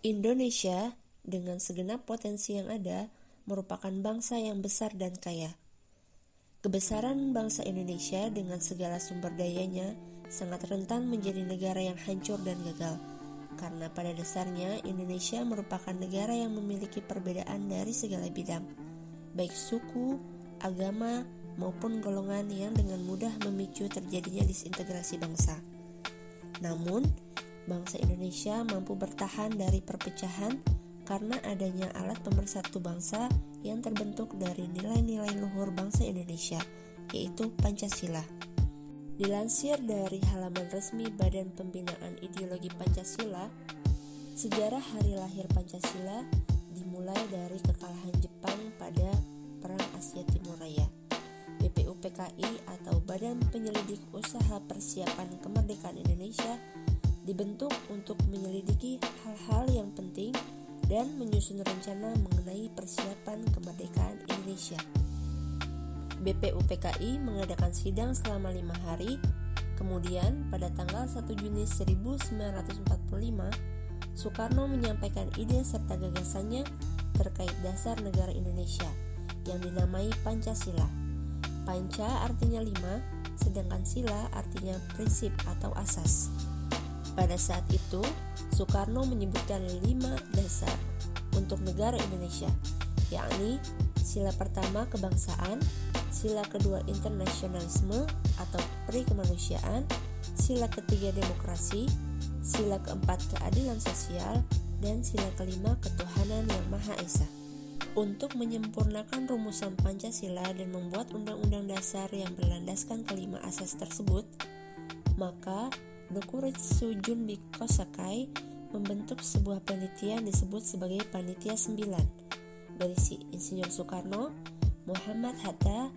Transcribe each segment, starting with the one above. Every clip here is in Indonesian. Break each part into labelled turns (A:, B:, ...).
A: Indonesia, dengan segenap potensi yang ada, merupakan bangsa yang besar dan kaya. Kebesaran bangsa Indonesia dengan segala sumber dayanya sangat rentan menjadi negara yang hancur dan gagal, karena pada dasarnya Indonesia merupakan negara yang memiliki perbedaan dari segala bidang, baik suku, agama, maupun golongan yang dengan mudah memicu terjadinya disintegrasi bangsa. Namun, bangsa Indonesia mampu bertahan dari perpecahan karena adanya alat pemersatu bangsa yang terbentuk dari nilai-nilai luhur bangsa Indonesia, yaitu Pancasila. Dilansir dari halaman resmi Badan Pembinaan Ideologi Pancasila, sejarah hari lahir Pancasila dimulai dari kekalahan Jepang pada Perang Asia Timur Raya. BPUPKI atau Badan Penyelidik Usaha Persiapan Kemerdekaan Indonesia dibentuk untuk menyelidiki hal-hal yang penting dan menyusun rencana mengenai persiapan kemerdekaan Indonesia. BPUPKI mengadakan sidang selama 5 hari, kemudian pada tanggal 1 Juni 1945, Soekarno menyampaikan ide serta gagasannya terkait dasar negara Indonesia yang dinamai Pancasila. Panca artinya 5, sedangkan sila artinya prinsip atau asas. Pada saat itu, Soekarno menyebutkan 5 dasar untuk negara Indonesia, yakni sila pertama kebangsaan, sila kedua internasionalisme atau pri-kemanusiaan, sila ketiga demokrasi, sila keempat keadilan sosial, dan sila kelima ketuhanan yang Maha Esa. Untuk menyempurnakan rumusan Pancasila dan membuat undang-undang dasar yang berlandaskan kelima asas tersebut, maka Dokuritsu Junbiko Sakai membentuk sebuah panitia yang disebut sebagai Panitia 9, berisi Insinyur Soekarno, Muhammad Hatta,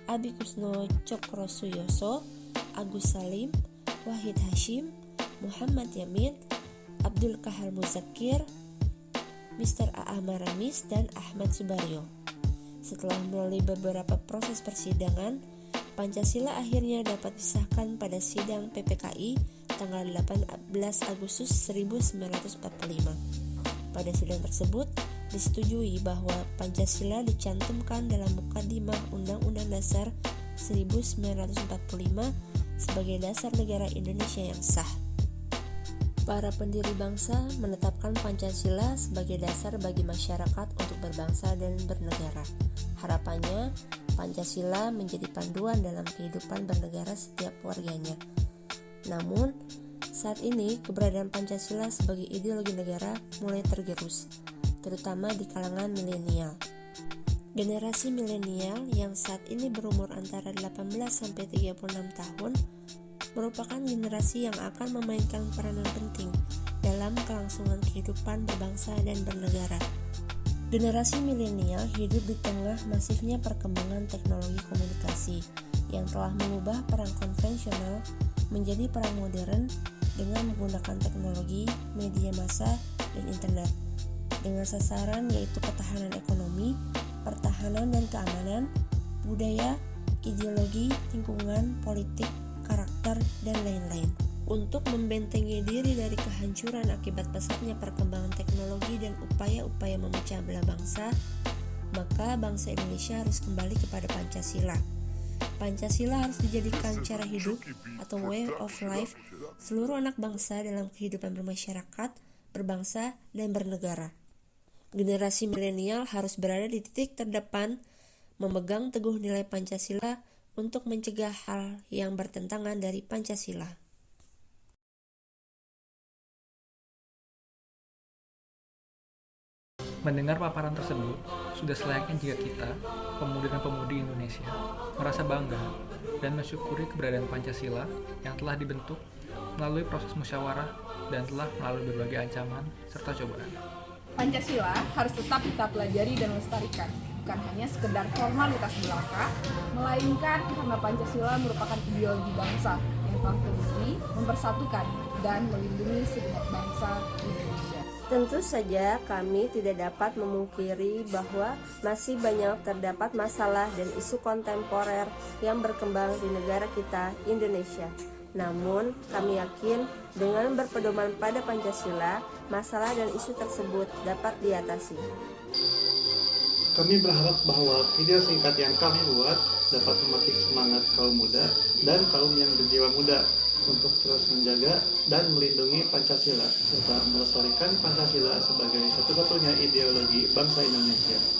A: Abikusno Cokrosuyoso, Agus Salim, Wahid Hashim, Muhammad Yamin, Abdul Kahar Muzakir, Mr. A.A. Maramis, dan Ahmad Subaryo. Setelah melalui beberapa proses persidangan, Pancasila akhirnya dapat disahkan pada sidang PPKI tanggal 18 Agustus 1945. Pada sidang tersebut, disetujui bahwa Pancasila dicantumkan dalam Mukadimah Undang-Undang Dasar 1945 sebagai dasar negara Indonesia yang sah. Para pendiri bangsa menetapkan Pancasila sebagai dasar bagi masyarakat untuk berbangsa dan bernegara. Harapannya, Pancasila menjadi panduan dalam kehidupan bernegara setiap warganya. Namun, saat ini keberadaan Pancasila sebagai ideologi negara mulai tergerus, terutama di kalangan milenial. Generasi milenial yang saat ini berumur antara 18-36 tahun merupakan generasi yang akan memainkan peranan penting dalam kelangsungan kehidupan berbangsa dan bernegara. Generasi milenial hidup di tengah masifnya perkembangan teknologi komunikasi yang telah mengubah perang konvensional menjadi perang modern dengan menggunakan teknologi, media massa, dan internet dengan sasaran yaitu ketahanan ekonomi, pertahanan dan keamanan, budaya, ideologi, lingkungan, politik, karakter, dan lain-lain. Untuk membentengi diri dari kehancuran akibat pesatnya perkembangan teknologi dan upaya-upaya memecah belah bangsa, maka bangsa Indonesia harus kembali kepada Pancasila. Pancasila harus dijadikan cara hidup atau way of life seluruh anak bangsa dalam kehidupan bermasyarakat, berbangsa, dan bernegara. Generasi milenial harus berada di titik terdepan, memegang teguh nilai Pancasila untuk mencegah hal yang bertentangan dari Pancasila.
B: Mendengar paparan tersebut, sudah selayaknya jika kita, pemuda dan pemudi Indonesia, merasa bangga dan mensyukuri keberadaan Pancasila yang telah dibentuk melalui proses musyawarah dan telah melalui berbagai ancaman serta cobaan.
C: Pancasila harus tetap kita pelajari dan lestarikan, bukan hanya sekedar formalitas belaka, melainkan karena Pancasila merupakan ideologi bangsa yang telah terbukti mempersatukan dan melindungi segenap bangsa Indonesia.
A: Tentu saja kami tidak dapat memungkiri bahwa masih banyak terdapat masalah dan isu kontemporer yang berkembang di negara kita, Indonesia. Namun, kami yakin dengan berpedoman pada Pancasila, masalah dan isu tersebut dapat diatasi.
D: Kami berharap bahwa video singkat yang kami buat dapat memetik semangat kaum muda dan kaum yang berjiwa muda untuk terus menjaga dan melindungi Pancasila serta melestarikan Pancasila sebagai satu-satunya ideologi bangsa Indonesia.